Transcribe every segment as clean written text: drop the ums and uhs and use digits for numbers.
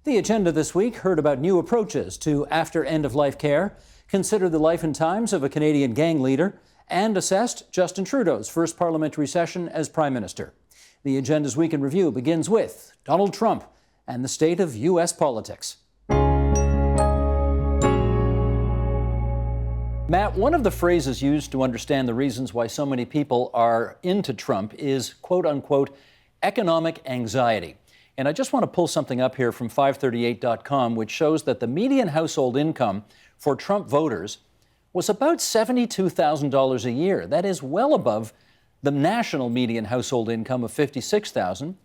The agenda this week heard about new approaches to after end-of-life care, considered the life and times of a Canadian gang leader, and assessed Justin Trudeau's first parliamentary session as Prime Minister. The agenda's Week in Review begins with Donald Trump and the state of U.S. politics. Matt, one of the phrases used to understand the reasons why so many people are into Trump is, quote unquote, economic anxiety. And I just want to pull something up here from 538.com, which shows that the median household income for Trump voters was about $72,000 a year. That is well above the national median household income of $56,000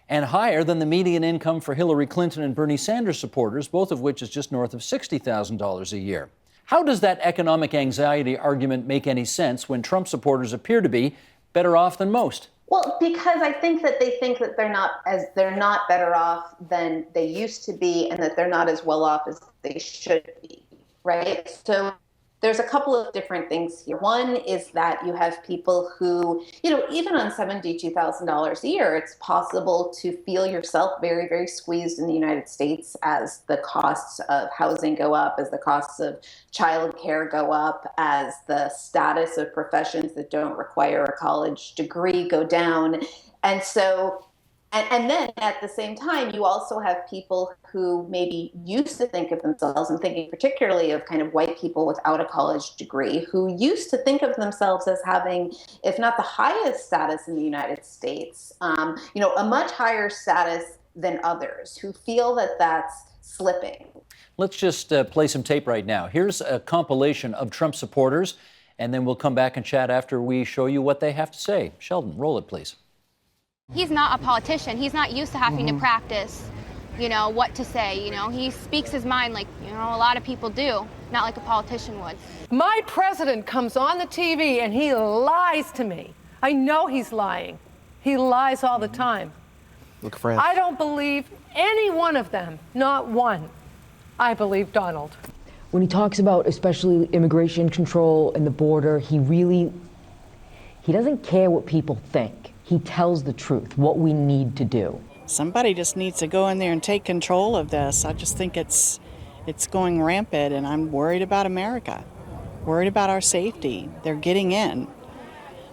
and higher than the median income for Hillary Clinton and Bernie Sanders supporters, both of which is just north of $60,000 a year. How does that economic anxiety argument make any sense when Trump supporters appear to be better off than most? Well, because I think that they think that they're not better off than they used to be, and that they're not as well off as they should be, right? So there's a couple of different things here. One is that you have people who, even on $72,000 a year, it's possible to feel yourself very, very squeezed in the United States as the costs of housing go up, as the costs of childcare go up, as the status of professions that don't require a college degree go down. And so And then at the same time, you also have people who maybe used to think of themselves, and thinking particularly of kind of white people without a college degree, who used to think of themselves as having, if not the highest status in the United States, a much higher status than others, who feel that that's slipping. Let's just play some tape right now. Here's a compilation of Trump supporters, and then we'll come back and chat after we show you what they have to say. Sheldon, roll it, please. He's not a politician. He's not used to having to practice, what to say. He speaks his mind like, a lot of people do, not like a politician would. My president comes on the TV and he lies to me. I know he's lying. He lies all the time. Look, friend. I don't believe any one of them, not one. I believe Donald. When he talks about especially immigration control and the border, he doesn't care what people think. He tells the truth, what we need to do. Somebody just needs to go in there and take control of this. I just think it's going rampant, and I'm worried about America, worried about our safety. They're getting in.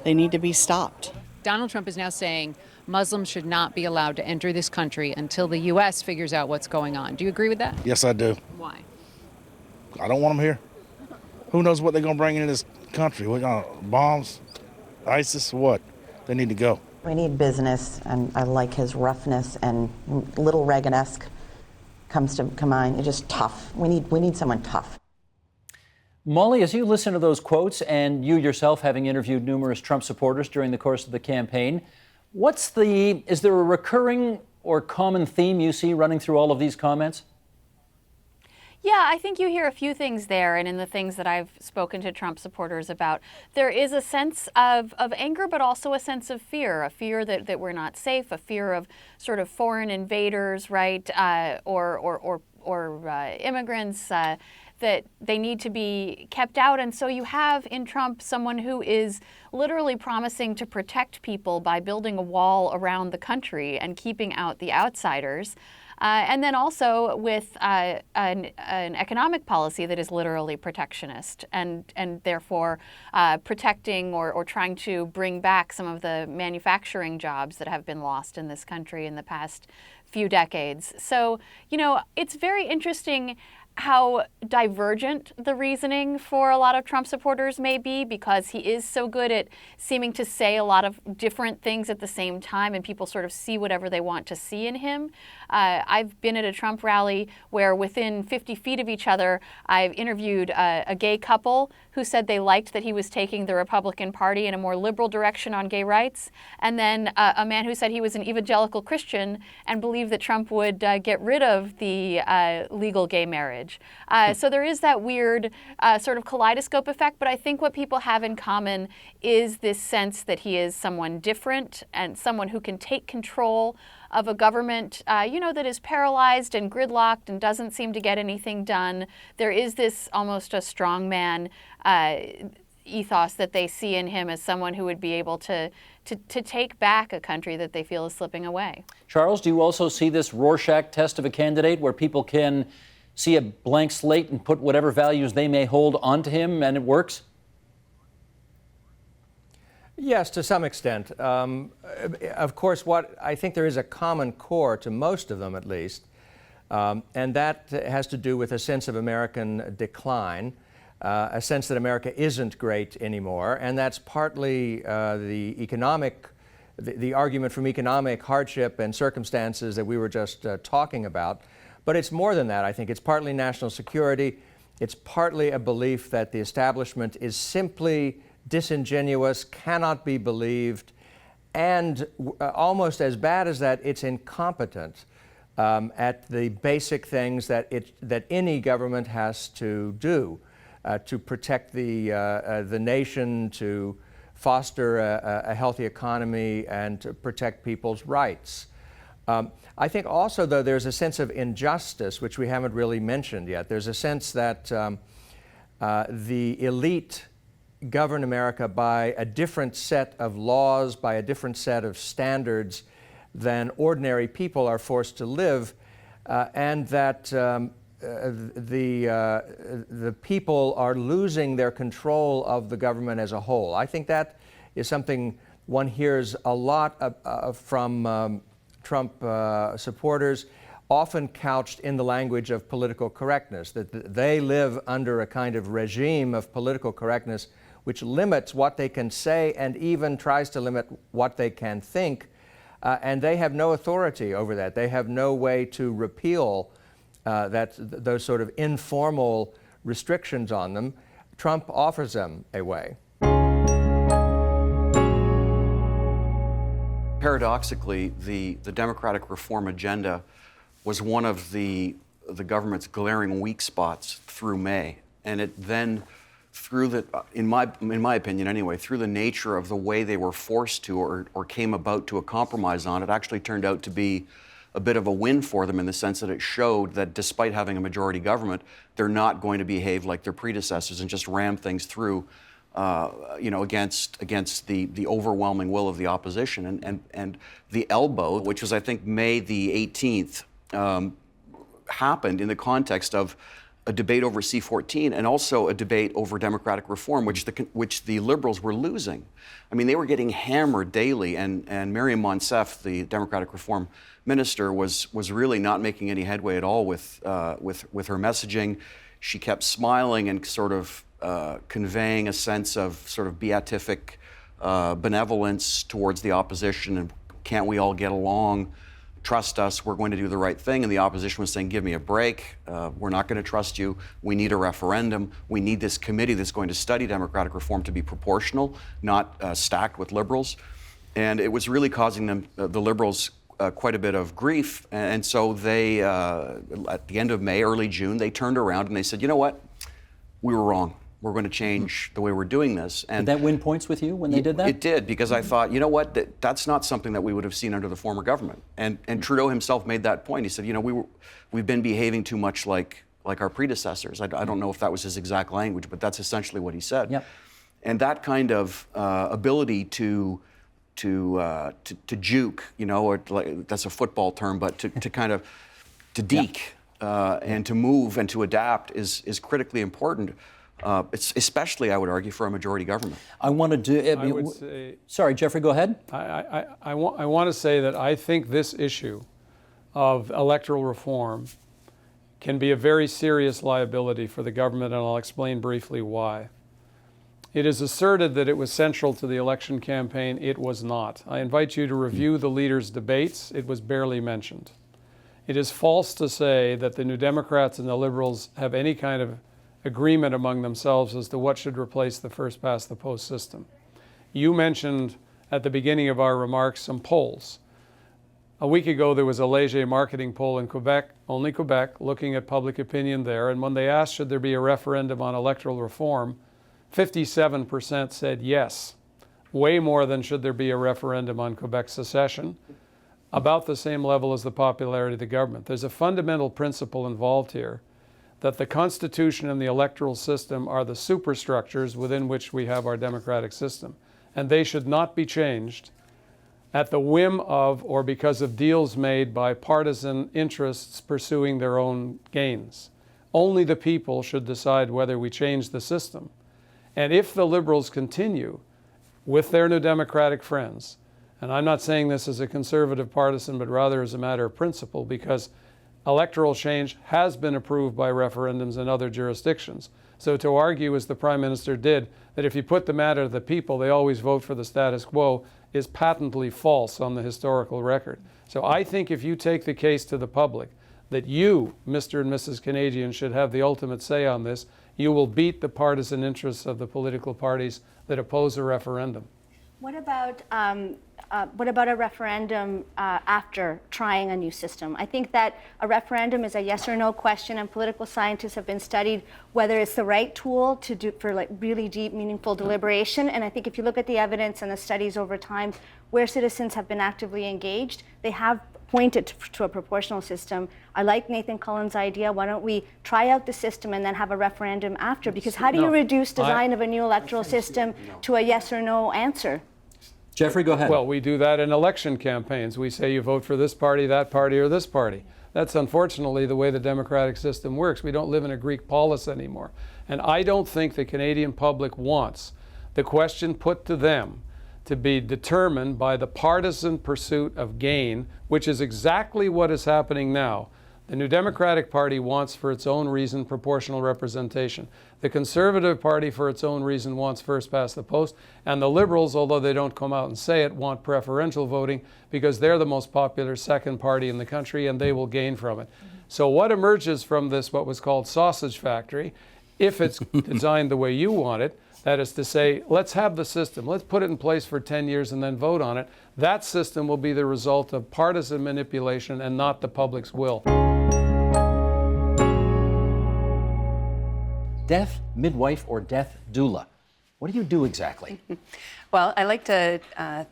They need to be stopped. Donald Trump is now saying Muslims should not be allowed to enter this country until the U.S. figures out what's going on. Do you agree with that? Yes, I do. Why? I don't want them here. Who knows what they're going to bring into this country? What, bombs? ISIS? What? They need to go. We need business, and I like his roughness, and little Reagan-esque comes to mind. It's just tough. We need someone tough. Molly, as you listen to those quotes, and you yourself having interviewed numerous Trump supporters during the course of the campaign, is there a recurring or common theme you see running through all of these comments? Yeah, I think you hear a few things there, and in the things that I've spoken to Trump supporters about, there is a sense of anger, but also a sense of fear, a fear that we're not safe, a fear of sort of foreign invaders, right, or immigrants, that they need to be kept out. And so you have in Trump someone who is literally promising to protect people by building a wall around the country and keeping out the outsiders. And then also with an economic policy that is literally protectionist and therefore protecting or trying to bring back some of the manufacturing jobs that have been lost in this country in the past few decades. So, it's very interesting how divergent the reasoning for a lot of Trump supporters may be, because he is so good at seeming to say a lot of different things at the same time, and people sort of see whatever they want to see in him. I've been at a Trump rally where within 50 feet of each other, I've interviewed a gay couple who said they liked that he was taking the Republican Party in a more liberal direction on gay rights, and then a man who said he was an evangelical Christian and believed that Trump would get rid of the legal gay marriage. So there is that weird sort of kaleidoscope effect, but I think what people have in common is this sense that he is someone different and someone who can take control of a government, that is paralyzed and gridlocked and doesn't seem to get anything done. There is this almost a strongman ethos that they see in him as someone who would be able to to take back a country that they feel is slipping away. Charles, do you also see this Rorschach test of a candidate where people can see a blank slate and put whatever values they may hold onto him and it works? Yes, to some extent. Of course, what I think there is a common core to most of them, at least, and that has to do with a sense of American decline, a sense that America isn't great anymore, and that's partly the argument from economic hardship and circumstances that we were just talking about. But it's more than that, I think. It's partly national security. It's partly a belief that the establishment is simply disingenuous, cannot be believed, and almost as bad as that, it's incompetent at the basic things that any government has to do to protect the nation, to foster a healthy economy, and to protect people's rights. I think also, though, there's a sense of injustice, which we haven't really mentioned yet. There's a sense that the elite govern America by a different set of laws, by a different set of standards than ordinary people are forced to live, and that the people are losing their control of the government as a whole. I think that is something one hears a lot from Trump supporters, often couched in the language of political correctness, that they live under a kind of regime of political correctness which limits what they can say and even tries to limit what they can think, and they have no authority over that. They have no way to repeal those sort of informal restrictions on them. Trump offers them a way. Paradoxically, the democratic reform agenda was one of the government's glaring weak spots through May, and it then, in my opinion anyway, through the nature of the way they were forced to or came about to a compromise on, it actually turned out to be a bit of a win for them in the sense that it showed that despite having a majority government, they're not going to behave like their predecessors and just ram things through, against the overwhelming will of the opposition. And the elbow, which was I think May the 18th, happened in the context of a debate over C-14 and also a debate over democratic reform, which the Liberals were losing. I mean, they were getting hammered daily, and Miriam Monsef, the democratic reform minister, was really not making any headway at all with her messaging. She kept smiling and sort of conveying a sense of sort of beatific benevolence towards the opposition, and can't we all get along? Trust us, we're going to do the right thing. And the opposition was saying, give me a break. We're not going to trust you. We need a referendum. We need this committee that's going to study democratic reform to be proportional, not stacked with liberals. And it was really causing them, the liberals, quite a bit of grief. And so they, at the end of May, early June, they turned around and they said, you know what? We were wrong. We're going to change the way we're doing this. And did that win points with you when they did that? It did, because I thought, you know what, that's not something that we would have seen under the former government. And Trudeau himself made that point. He said, you know, we've been behaving too much like our predecessors. I don't know if that was his exact language, but that's essentially what he said. Yep. And that kind of ability to juke, you know, or that's a football term, but to kind of to deke and to move and to adapt is critically important. It's especially, I would argue, for a majority government. I would say, sorry, Jeffrey, go ahead. I want to say that I think this issue of electoral reform can be a very serious liability for the government, and I'll explain briefly why. It is asserted that it was central to the election campaign. It was not. I invite you to review the leaders' debates. It was barely mentioned. It is false to say that the New Democrats and the Liberals have any kind of agreement among themselves as to what should replace the first-past-the-post system. You mentioned at the beginning of our remarks some polls. A week ago, there was a Léger marketing poll in Quebec, only Quebec, looking at public opinion there, and when they asked should there be a referendum on electoral reform, 57% said yes, way more than should there be a referendum on Quebec secession, about the same level as the popularity of the government. There's a fundamental principle involved here, that the Constitution and the electoral system are the superstructures within which we have our democratic system. and they should not be changed at the whim of or because of deals made by partisan interests pursuing their own gains. Only the people should decide whether we change the system. And if the Liberals continue with their New Democratic friends, and I'm not saying this as a conservative partisan, but rather as a matter of principle, because electoral change has been approved by referendums in other jurisdictions. So to argue, as the Prime Minister did, that if you put the matter to the people, they always vote for the status quo, is patently false on the historical record. So I think if you take the case to the public that you, Mr. and Mrs. Canadian, should have the ultimate say on this, you will beat the partisan interests of the political parties that oppose a referendum. What about a referendum after trying a new system? I think that a referendum is a yes or no question, and political scientists have been studied whether it's the right tool to do for like really deep, meaningful deliberation. And I think if you look at the evidence and the studies over time where citizens have been actively engaged, they have pointed to a proportional system. I like Nathan Cullen's idea. Why don't we try out the system and then have a referendum after? Because how do you reduce design of a new electoral system to a yes or no answer? Jeffrey, go ahead. Well, we do that in election campaigns. We say you vote for this party, that party, or this party. That's unfortunately the way the democratic system works. We don't live in a Greek polis anymore. And I don't think the Canadian public wants the question put to them to be determined by the partisan pursuit of gain, which is exactly what is happening now. The New Democratic Party wants, for its own reason, proportional representation. The Conservative Party, for its own reason, wants first past the post. And the Liberals, although they don't come out and say it, want preferential voting because they're the most popular second party in the country and they will gain from it. So what emerges from this, what was called sausage factory, if it's designed the way you want it, that is to say, let's have the system, let's put it in place for 10 years and then vote on it. That system will be the result of partisan manipulation and not the public's will. Death midwife or death doula? What do you do exactly? Well, I like to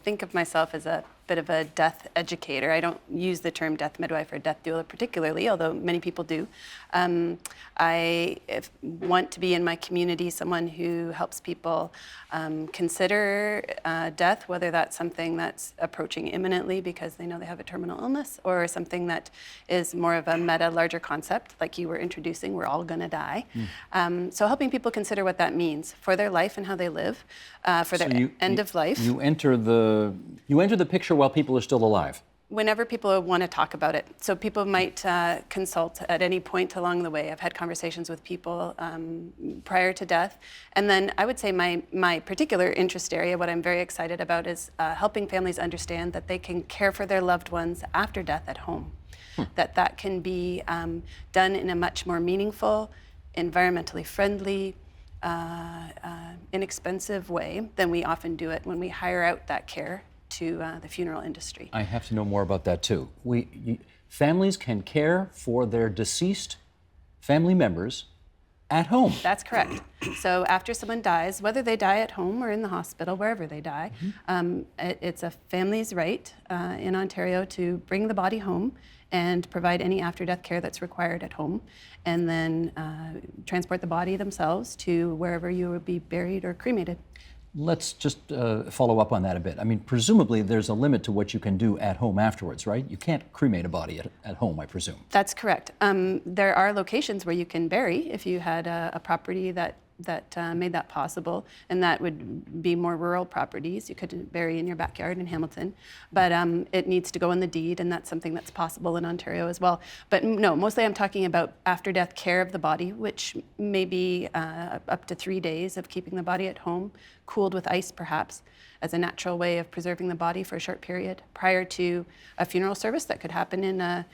think of myself as a bit of a death educator. I don't use the term death midwife or death doula particularly, although many people do. I want to be in my community someone who helps people consider death, whether that's something that's approaching imminently because they know they have a terminal illness, or something that is more of a meta, larger concept, like you were introducing, we're all gonna die. So helping people consider what that means for their life and how they live, for their end of life. You enter the picture while people are still alive. Whenever people want to talk about it. So people might consult at any point along the way. I've had conversations with people prior to death. And then I would say my particular interest area, what I'm very excited about, is helping families understand that they can care for their loved ones after death at home. That can be done in a much more meaningful, environmentally friendly, inexpensive way than we often do it when we hire out that care to the funeral industry. I have to know more about that too. Families can care for their deceased family members at home. That's correct. So after someone dies, whether they die at home or in the hospital, wherever they die, it's a family's right in Ontario to bring the body home and provide any after-death care that's required at home, and then transport the body themselves to wherever you would be buried or cremated. Let's just follow up on that a bit. I mean, presumably there's a limit to what you can do at home afterwards, right? You can't cremate a body at home, I presume. That's correct. There are locations where you can bury if you had a property that made that possible, and that would be more rural properties. You could bury in your backyard in Hamilton, but it needs to go in the deed, and that's something that's possible in Ontario as well. But no, mostly I'm talking about after-death care of the body, which may be up to 3 days of keeping the body at home, cooled with ice perhaps, as a natural way of preserving the body for a short period prior to a funeral service that could happen in a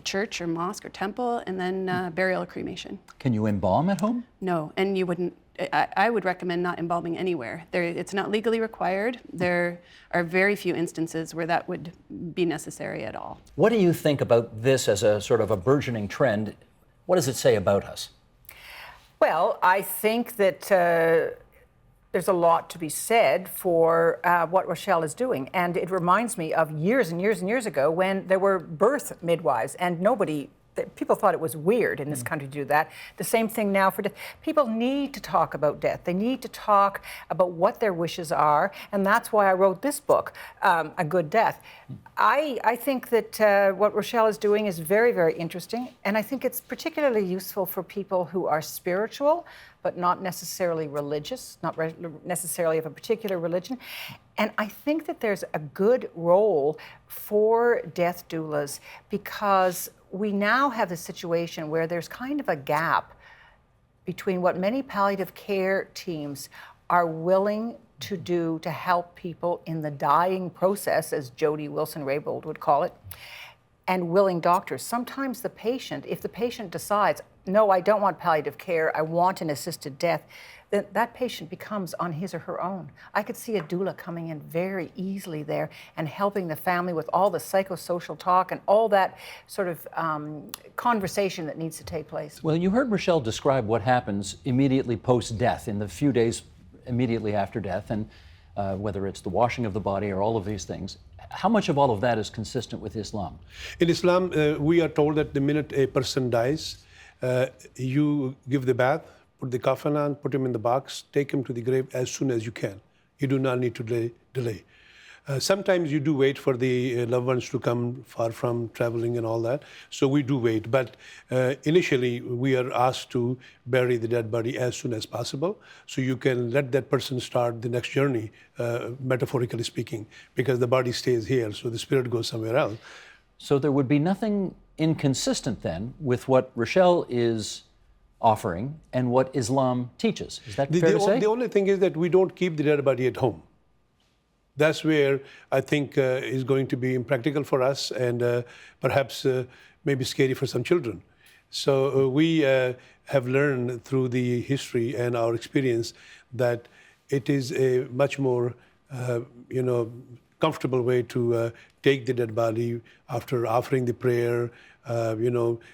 church or mosque or temple, and then burial or cremation. Can you embalm at home? No, and you wouldn't. I would recommend not embalming anywhere. It's not legally required. There are very few instances where that would be necessary at all. What do you think about this as a sort of a burgeoning trend? What does it say about us? Well, I think that there's a lot to be said for what Rochelle is doing. And it reminds me of years and years and years ago when there were birth midwives and nobody people thought it was weird in this country to do that. The same thing now for death. People need to talk about death. They need to talk about what their wishes are, and that's why I wrote this book, A Good Death. I think that what Rochelle is doing is very, very interesting, and I think it's particularly useful for people who are spiritual, but not necessarily religious, not necessarily of a particular religion. And I think that there's a good role for death doulas because we now have a situation where there's kind of a gap between what many palliative care teams are willing to do to help people in the dying process, as Jody Wilson-Raybould would call it, and willing doctors. Sometimes the patient, if the patient decides, no, I don't want palliative care, I want an assisted death, then that patient becomes on his or her own. I could see a doula coming in very easily there and helping the family with all the psychosocial talk and all that sort of conversation that needs to take place. Well, you heard Rochelle describe what happens immediately post-death, in the few days immediately after death, and whether it's the washing of the body or all of these things. How much of all of that is consistent with Islam? In Islam, we are told that the minute a person dies, you give the bath, put the coffin on, put him in the box, take him to the grave as soon as you can. You do not need to delay. Sometimes you do wait for the loved ones to come far from traveling and all that, so we do wait. But initially, we are asked to bury the dead body as soon as possible, so you can let that person start the next journey, metaphorically speaking, because the body stays here, so the spirit goes somewhere else. So there would be nothing inconsistent then with what Rochelle is offering and what Islam teaches. Is that fair to say? The only thing is that we don't keep the dead body at home. That's where I think is going to be impractical for us and perhaps maybe scary for some children. So we have learned through the history and our experience that it is a much more, comfortable way to take the dead body after offering the prayer,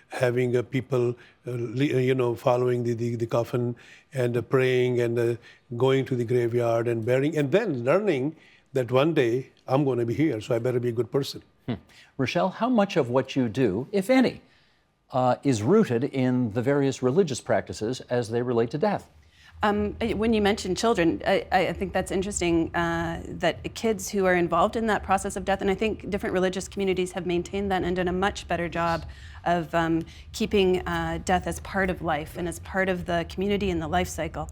having people, following the coffin and praying and going to the graveyard and burying, and then learning that one day I'm going to be here, so I better be a good person. Rochelle, how much of what you do, if any, is rooted in the various religious practices as they relate to death? When you mention children, I think that's interesting that kids who are involved in that process of death, and I think different religious communities have maintained that and done a much better job of keeping death as part of life and as part of the community and the life cycle,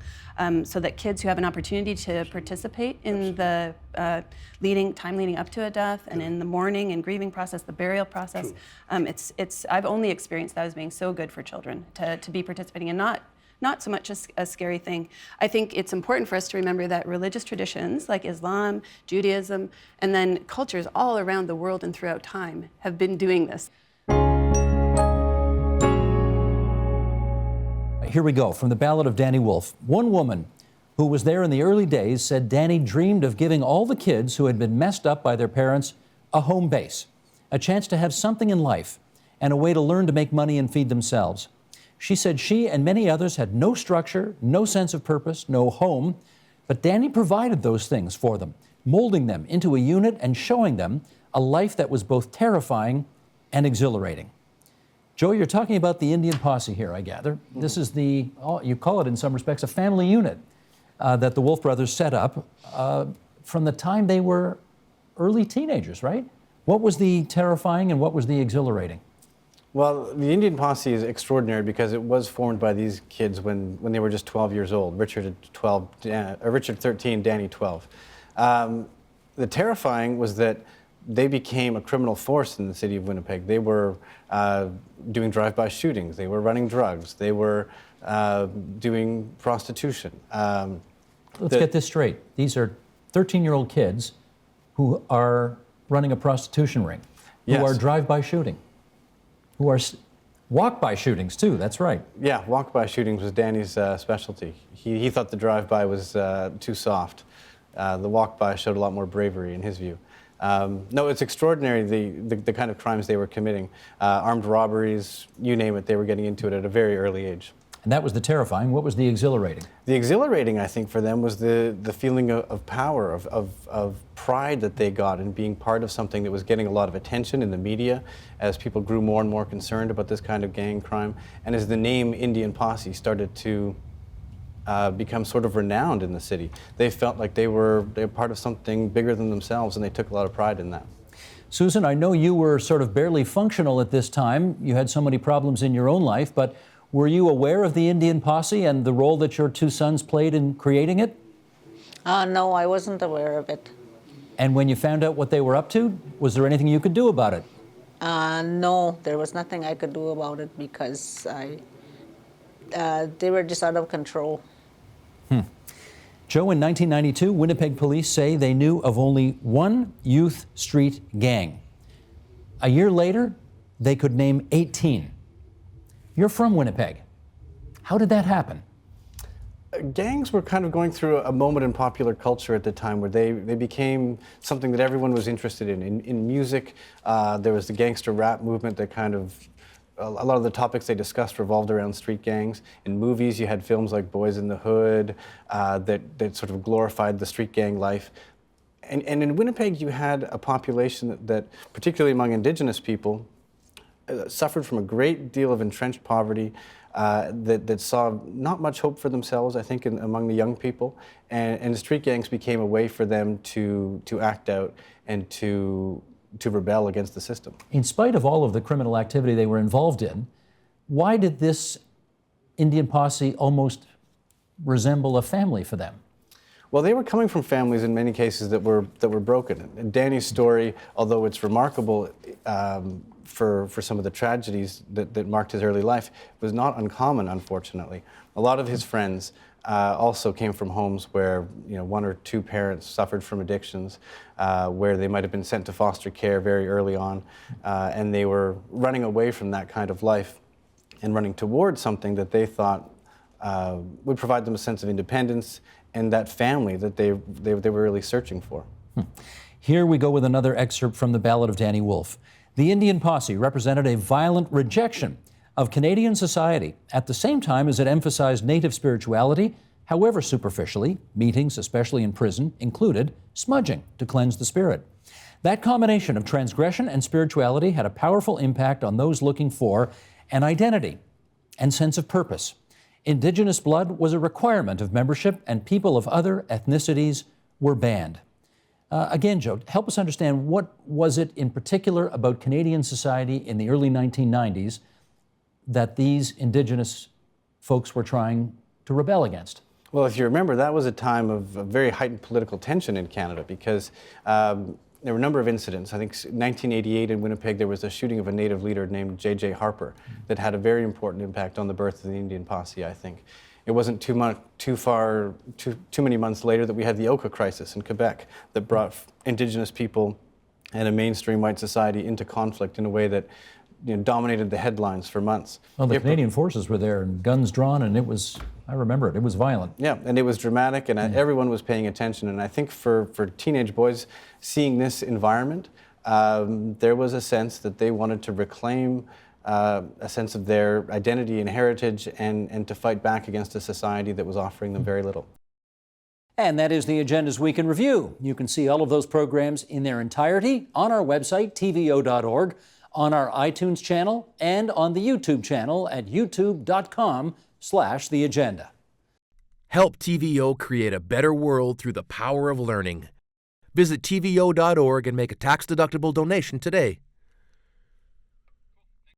so that kids who have an opportunity to participate in the time leading up to a death and in the mourning and grieving process, the burial process, I've only experienced that as being so good for children to be participating and not so much a scary thing. I think it's important for us to remember that religious traditions like Islam, Judaism, and then cultures all around the world and throughout time have been doing this. Here we go, from the Ballad of Danny Wolfe. One woman who was there in the early days said Danny dreamed of giving all the kids who had been messed up by their parents a home base, a chance to have something in life, and a way to learn to make money and feed themselves. She said she and many others had no structure, no sense of purpose, no home, but Danny provided those things for them, molding them into a unit and showing them a life that was both terrifying and exhilarating. Joe, you're talking about the Indian Posse here, I gather. This is you call it in some respects, a family unit that the Wolfe brothers set up from the time they were early teenagers, right? What was the terrifying and what was the exhilarating? Well, the Indian Posse is extraordinary because it was formed by these kids when they were just 12 years old. Richard 13, Danny 12. The terrifying was that they became a criminal force in the city of Winnipeg. They were doing drive-by shootings. They were running drugs. They were doing prostitution. Let's get this straight. These are 13-year-old kids who are running a prostitution ring, who are drive-by shooting, who are walk-by shootings too, that's right. Yeah, walk-by shootings was Danny's specialty. He thought the drive-by was too soft. The walk-by showed a lot more bravery in his view. No, it's extraordinary the kind of crimes they were committing. Armed robberies, you name it, they were getting into it at a very early age. And that was the terrifying. What was the exhilarating? The exhilarating, I think, for them was the feeling of power, of pride that they got in being part of something that was getting a lot of attention in the media as people grew more and more concerned about this kind of gang crime, and as the name Indian Posse started to become sort of renowned in the city. They felt like they were part of something bigger than themselves, and they took a lot of pride in that. Susan, I know you were sort of barely functional at this time. You had so many problems in your own life, but were you aware of the Indian Posse and the role that your two sons played in creating it? No, I wasn't aware of it. And when you found out what they were up to, was there anything you could do about it? No, there was nothing I could do about it because they were just out of control. Joe, in 1992, Winnipeg police say they knew of only one youth street gang. A year later, they could name 18. You're from Winnipeg. How did that happen? Gangs were kind of going through a moment in popular culture at the time where they became something that everyone was interested in. In music, there was the gangster rap movement that kind of, a lot of the topics they discussed revolved around street gangs. In movies, you had films like Boys in the Hood that sort of glorified the street gang life. And in Winnipeg, you had a population that particularly among Indigenous people, suffered from a great deal of entrenched poverty, that saw not much hope for themselves, I think, among the young people. And the street gangs became a way for them to act out and to rebel against the system. In spite of all of the criminal activity they were involved in, why did this Indian Posse almost resemble a family for them? Well, they were coming from families in many cases that were broken. And Danny's story, although it's remarkable for some of the tragedies that marked his early life, was not uncommon, unfortunately. A lot of his friends also came from homes where one or two parents suffered from addictions, where they might have been sent to foster care very early on, and they were running away from that kind of life and running towards something that they thought would provide them a sense of independence and that family that they were really searching for. Here we go with another excerpt from the Ballad of Danny Wolfe. The Indian Posse represented a violent rejection of Canadian society at the same time as it emphasized native spirituality. However superficially, meetings, especially in prison, included smudging to cleanse the spirit. That combination of transgression and spirituality had a powerful impact on those looking for an identity and sense of purpose. Indigenous blood was a requirement of membership, and people of other ethnicities were banned. Again, Joe, help us understand, what was it in particular about Canadian society in the early 1990s that these Indigenous folks were trying to rebel against? Well, if you remember, that was a time of very heightened political tension in Canada because there were a number of incidents. I think 1988 in Winnipeg, there was a shooting of a Native leader named J.J. Harper that had a very important impact on the birth of the Indian Posse, I think. It wasn't too many months later that we had the Oka crisis in Quebec that brought Indigenous people and a mainstream white society into conflict in a way that dominated the headlines for months. Well, the Canadian forces were there and guns drawn, and it was, I remember it was violent. Yeah, and it was dramatic, and everyone was paying attention. And I think for teenage boys seeing this environment, there was a sense that they wanted to reclaim a sense of their identity and heritage and to fight back against a society that was offering them very little. And that is the Agenda's Week in Review. You can see all of those programs in their entirety on our website, tvo.org, on our iTunes channel, and on the YouTube channel at youtube.com/theagenda. Help TVO create a better world through the power of learning. Visit tvo.org and make a tax-deductible donation today.